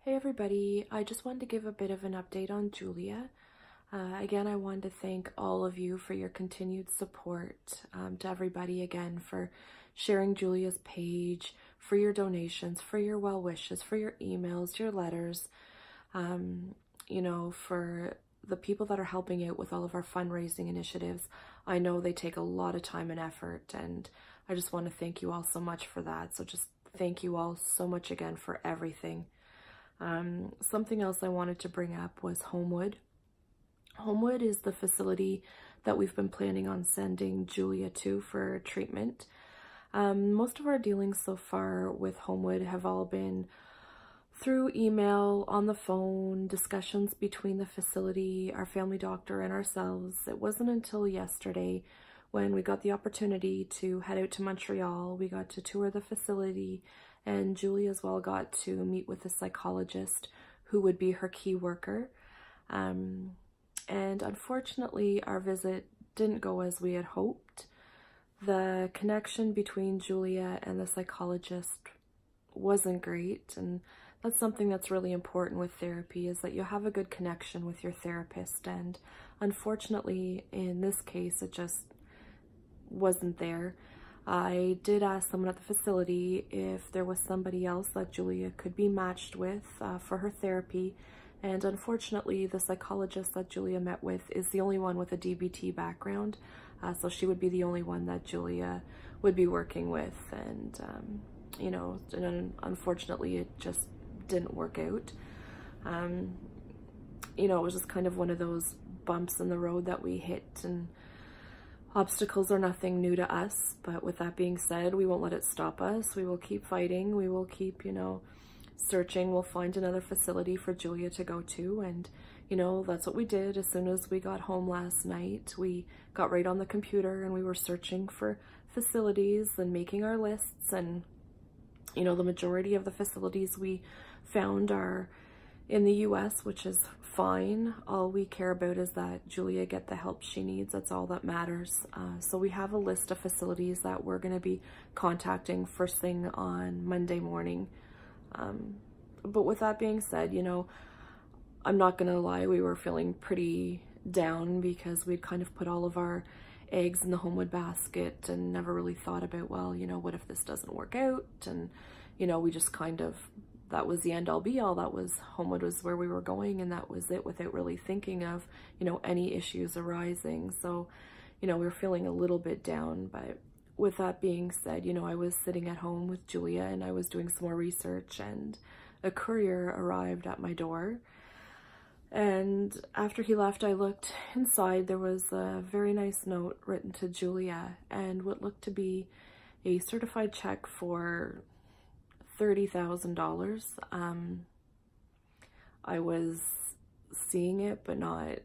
Hey everybody, I just wanted to give a bit of an update on Julia. Again, I wanted to thank all of you for your continued support, to everybody again for sharing Julia's page, for your donations, for your well wishes, for your emails, your letters, for the people that are helping out with all of our fundraising initiatives. I know they take a lot of time and effort, and I just want to thank you all so much for that. So just thank you all so much again for everything. Something else I wanted to bring up was Homewood. Homewood is the facility that we've been planning on sending Julia to for treatment. Most of our dealings so far with Homewood have all been through email, on the phone, discussions between the facility, our family doctor, and ourselves. It wasn't until yesterday when we got the opportunity to head out to Montreal. We got to tour the facility, and Julie as well got to meet with a psychologist who would be her key worker. And unfortunately, our visit didn't go as we had hoped. The connection between Julia and the psychologist wasn't great, and that's something that's really important with therapy, is that you have a good connection with your therapist. And unfortunately, in this case, it just wasn't there. I did ask someone at the facility if there was somebody else that Julia could be matched with for her therapy, and unfortunately the psychologist that Julia met with is the only one with a DBT background, so she would be the only one that Julia would be working with. And and unfortunately it just didn't work out. It was just kind of one of those bumps in the road that we hit, and obstacles are nothing new to us. But with that being said, we won't let it stop us. We will keep fighting. We will keep, searching. We'll find another facility for Julia to go to. And, that's what we did. As soon as we got home last night, we got right on the computer and we were searching for facilities and making our lists. And, the majority of the facilities we found are in the US, which is fine. All we care about is that Julia get the help she needs. That's all that matters. So we have a list of facilities that we're going to be contacting first thing on Monday morning. But with that being said, I'm not going to lie, we were feeling pretty down because we'd kind of put all of our eggs in the Homewood basket and never really thought about, well, what if this doesn't work out? And, we just kind of, that was the end all be all. That was, Homewood was where we were going, and that was it, without really thinking of, any issues arising. So, we were feeling a little bit down. But with that being said, I was sitting at home with Julia and I was doing some more research, and a courier arrived at my door. And after he left, I looked inside. There was a very nice note written to Julia, and what looked to be a certified check for $30,000. I was seeing it but not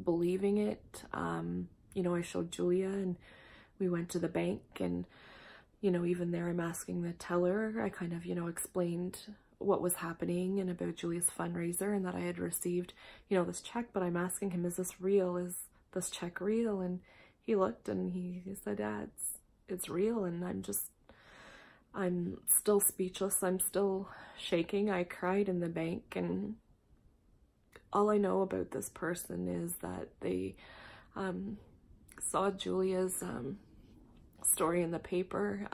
believing it. I showed Julia and we went to the bank, and even there I'm asking the teller. I kind of explained what was happening and about Julia's fundraiser, and that I had received this check, but I'm asking him, is this real? Is this check real? And he looked and he said, yeah, it's real. And I'm still speechless. I'm still shaking. I cried in the bank, and all I know about this person is that they saw Julia's story in the paper,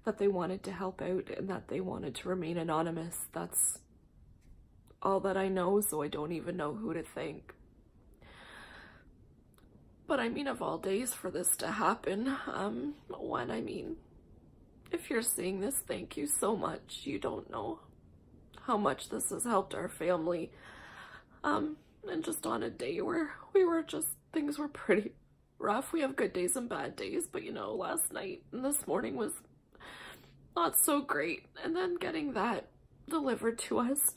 that they wanted to help out and that they wanted to remain anonymous. That's all that I know, so I don't even know who to thank. But I mean, of all days for this to happen, if you're seeing this, thank you so much. You don't know how much this has helped our family. And just on a day where things were pretty rough. We have good days and bad days, but last night and this morning was not so great. And then getting that delivered to us,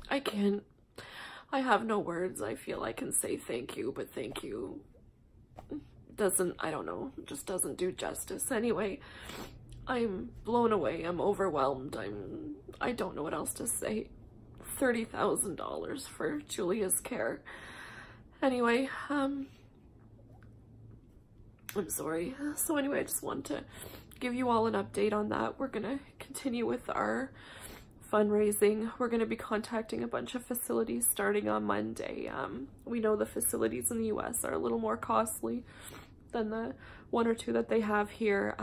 I have no words. I feel I can say thank you, but thank you just doesn't do justice. Anyway, I'm blown away. I'm overwhelmed. I don't know what else to say. $30,000 for Julia's care. Anyway, I'm sorry. So anyway, I just want to give you all an update on that. We're gonna continue with our fundraising. We're going to be contacting a bunch of facilities starting on Monday. We know the facilities in the US are a little more costly than the one or two that they have here,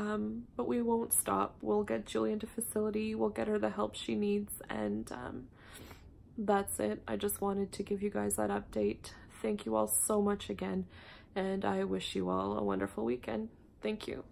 but we won't stop. We'll get Julie into facility, we'll get her the help she needs, and that's it. I just wanted to give you guys that update. Thank you all so much again, and I wish you all a wonderful weekend. Thank you.